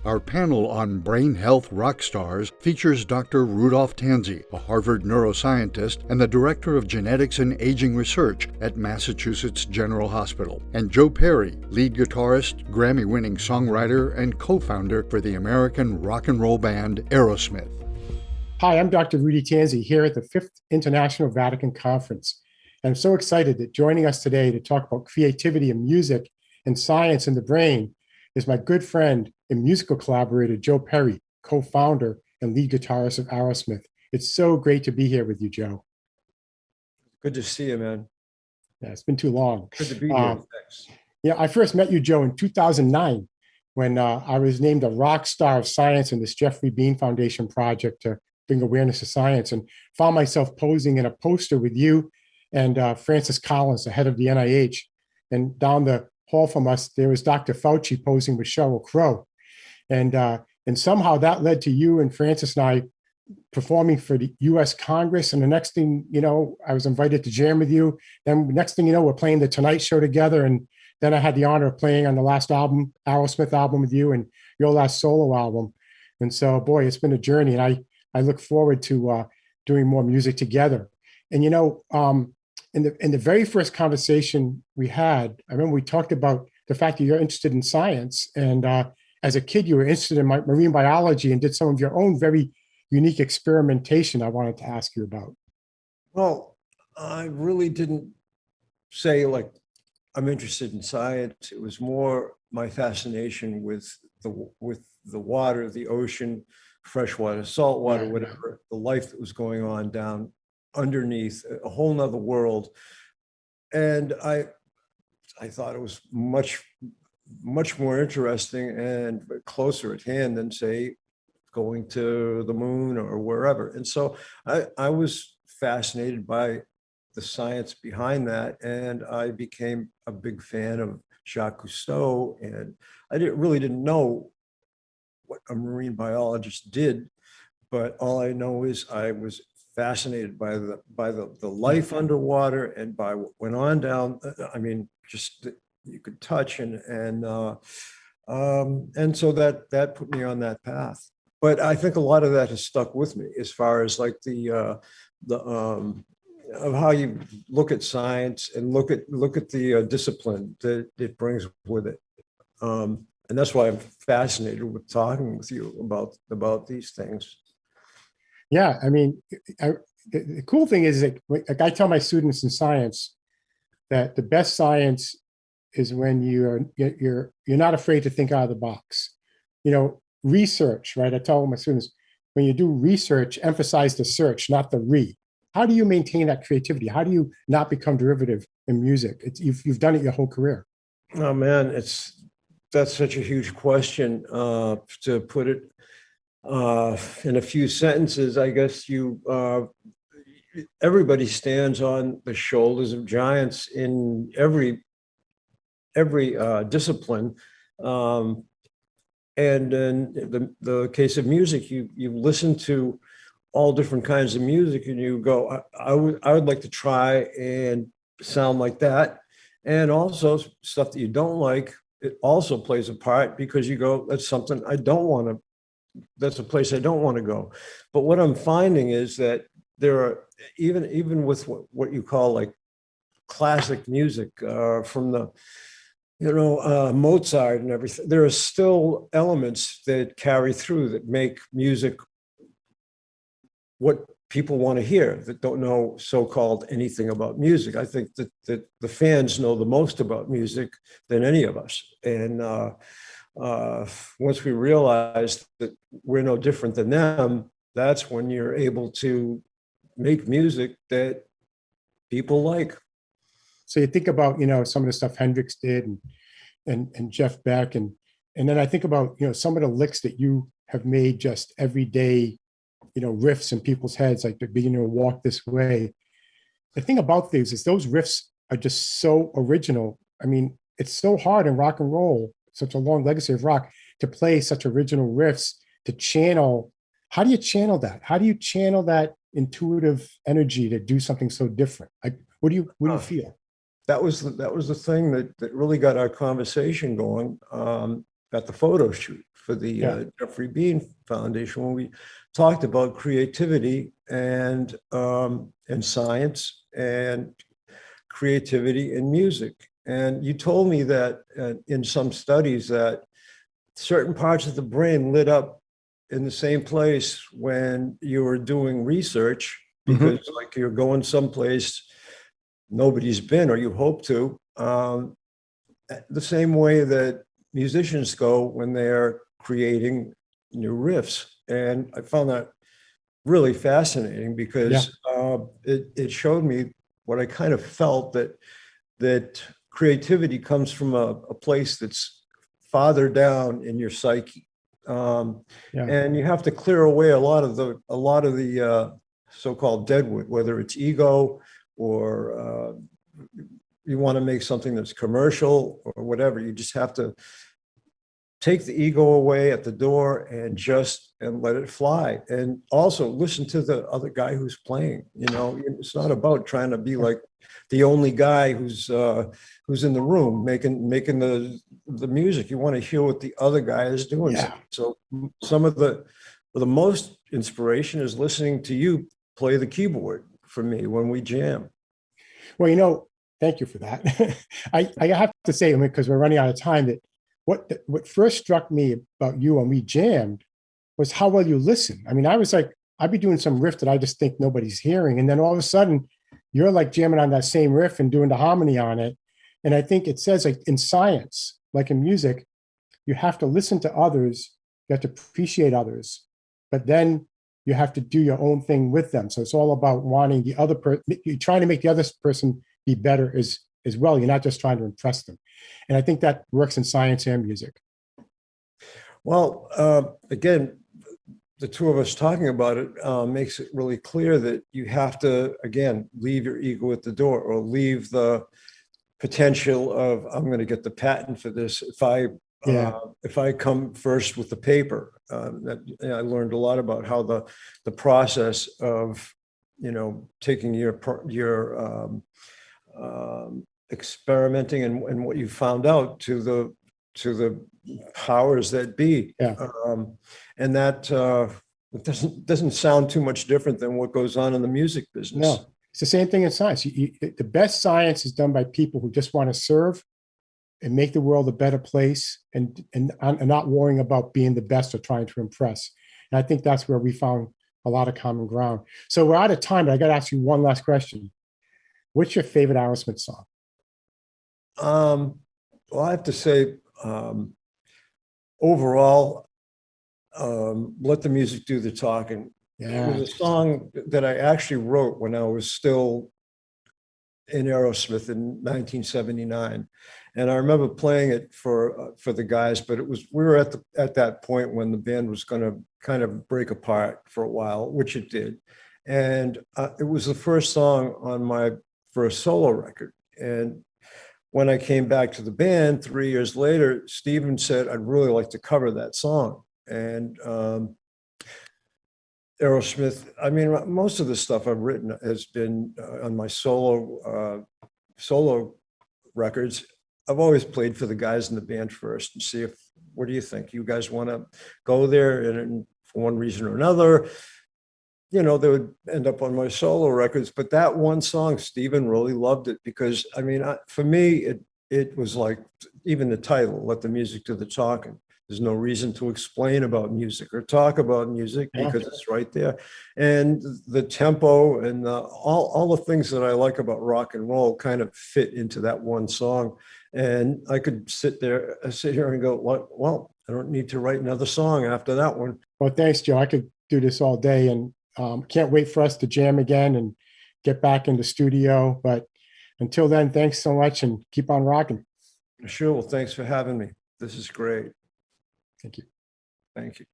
Our panel on brain health rock stars features Dr. Rudolph Tanzi, a Harvard neuroscientist and the Director of Genetics and Aging Research at Massachusetts General Hospital, and Joe Perry, lead guitarist, Grammy-winning songwriter, and co-founder for the American rock and roll band Aerosmith. Hi, I'm Dr. Rudy Tanzi here at the 5th International Vatican Conference. And I'm so excited that joining us today to talk about creativity in music and science in the brain is my good friend and musical collaborator, Joe Perry, co-founder and lead guitarist of Aerosmith. It's so great to be here with you, Joe. Good to see you, man. Yeah, it's been too long. Good to be here. Thanks. Yeah, I first met you, Joe, in 2009 when I was named a rock star of science in this Jeffrey Bean Foundation project to bring awareness to science, and found myself posing in a poster with you and Francis Collins, the head of the NIH. And down the hall from us, there was Dr. Fauci posing with Sheryl Crow. And somehow that led to you and Francis and I performing for the US Congress. And the next thing, you know, I was invited to jam with you. Then next thing you know, we're playing the Tonight Show together. And then I had the honor of playing on the last album, Aerosmith album with you, and your last solo album. And so, boy, it's been a journey. And I look forward to doing more music together. And, you know, in the very first conversation we had, I remember we talked about the fact that you're interested in science. And as a kid, you were interested in marine biology and did some of your own very unique experimentation I wanted to ask you about. Well, I really didn't say like I'm interested in science. It was more my fascination with the water, the ocean, freshwater, saltwater, whatever, the life that was going on down underneath, a whole nother world. And I thought it was much more interesting and closer at hand than, say, going to the moon or wherever. And so I was fascinated by the science behind that, and I became a big fan of Jacques Cousteau. And I really didn't know what a marine biologist did, but all I know is I was fascinated by the life underwater and by what went on down. I mean, just that you could touch and so that put me on that path. But I think a lot of that has stuck with me as far as like the of how you look at science and look at the discipline that it brings with it. And that's why I'm fascinated with talking with you about these things. Yeah, I mean, the cool thing is that, like I tell my students in science, that the best science is when you're not afraid to think out of the box. You know, research, right? I tell my students, when you do research, emphasize the search, not the re. How do you maintain that creativity? How do you not become derivative in music? You've done it your whole career. Oh man, that's such a huge question. To put it in a few sentences, I guess everybody stands on the shoulders of giants in every discipline. And in the case of music, you listen to all different kinds of music and you go, I would like to try and sound like that. And also stuff that you don't like, it also plays a part, because you go, that's something I don't want to, that's a place I don't want to go. But what I'm finding is that there are, even with what you call like classic music from the, Mozart and everything, there are still elements that carry through that make music what people want to hear that don't know so-called anything about music. I think that the fans know the most about music than any of us. And once we realize that we're no different than them, that's when you're able to make music that people like. So you think about, some of the stuff Hendrix did and Jeff Beck. And then I think about, some of the licks that you have made just everyday, riffs in people's heads, like the beginning of Walk This Way. The thing about these is those riffs are just so original. I mean, it's so hard in rock and roll, such a long legacy of rock, to play such original riffs, to channel. How do you channel that? How do you channel that intuitive energy to do something so different? Like, what do you feel? That was the thing that really got our conversation going. at the photo shoot for the Jeffrey Bean Foundation, when we talked about creativity and science and creativity in music. And you told me that in some studies that certain parts of the brain lit up in the same place when you were doing research, because like you're going someplace nobody's been, or you hope to, the same way that musicians go when they're creating new riffs. And I found that really fascinating because it showed me what I kind of felt, that creativity comes from a place that's farther down in your psyche. And you have to clear away a lot of the so-called deadwood, whether it's ego or you want to make something that's commercial or whatever. You just have to take the ego away at the door and let it fly. And also listen to the other guy who's playing. You know, it's not about trying to be like the only guy who's in the room making the music. You want to hear what the other guy is doing. So some of the most inspiration is listening to you play the keyboard for me when we jam. Well, you know, thank you for that. I have to say, I mean, because we're running out of time, that what first struck me about you when we jammed was how well you listen. I mean, I was like, I'd be doing some riff that I just think nobody's hearing. And then all of a sudden you're like jamming on that same riff and doing the harmony on it. And I think it says, like in science, like in music, you have to listen to others, you have to appreciate others, but then you have to do your own thing with them. So it's all about wanting the other person, you're trying to make the other person be better as well. You're not just trying to impress them. And I think that works in science and music. Well, again, the two of us talking about it makes it really clear that you have to, again, leave your ego at the door, or leave the potential of, I'm going to get the patent for this if I come first with the paper. I learned a lot about how the process of, you know, taking your experimenting and what you found out to the powers that be. And that it doesn't sound too much different than what goes on in the music business. No, it's the same thing in science. The best science is done by people who just want to serve and make the world a better place, and not worrying about being the best or trying to impress. And I think that's where we found a lot of common ground. So we're out of time, but I got to ask you one last question. What's your favorite Aerosmith song? Well, I have to say, overall, Let the Music Do the Talking. It was a song that I actually wrote when I was still in Aerosmith in 1979. And I remember playing it for the guys, but we were at that point when the band was going to kind of break apart for a while, which it did. And it was the first song on my first solo record. And when I came back to the band 3 years later, Steven said, I'd really like to cover that song. And Aerosmith, I mean, most of the stuff I've written has been on my solo records. I've always played for the guys in the band first and see what do you think? You guys want to go there? And for one reason or another, you know, they would end up on my solo records. But that one song, Steven really loved it because, I mean, for me, it was like, even the title, Let the Music Do the Talking. There's no reason to explain about music or talk about music because it's right there. And the tempo and all the things that I like about rock and roll kind of fit into that one song. And I could sit here and go, well, I don't need to write another song after that one. Well, thanks, Joe. I could do this all day, and can't wait for us to jam again and get back in the studio. But until then, thanks so much and keep on rocking. Sure. Well, thanks for having me. This is great. Thank you. Thank you.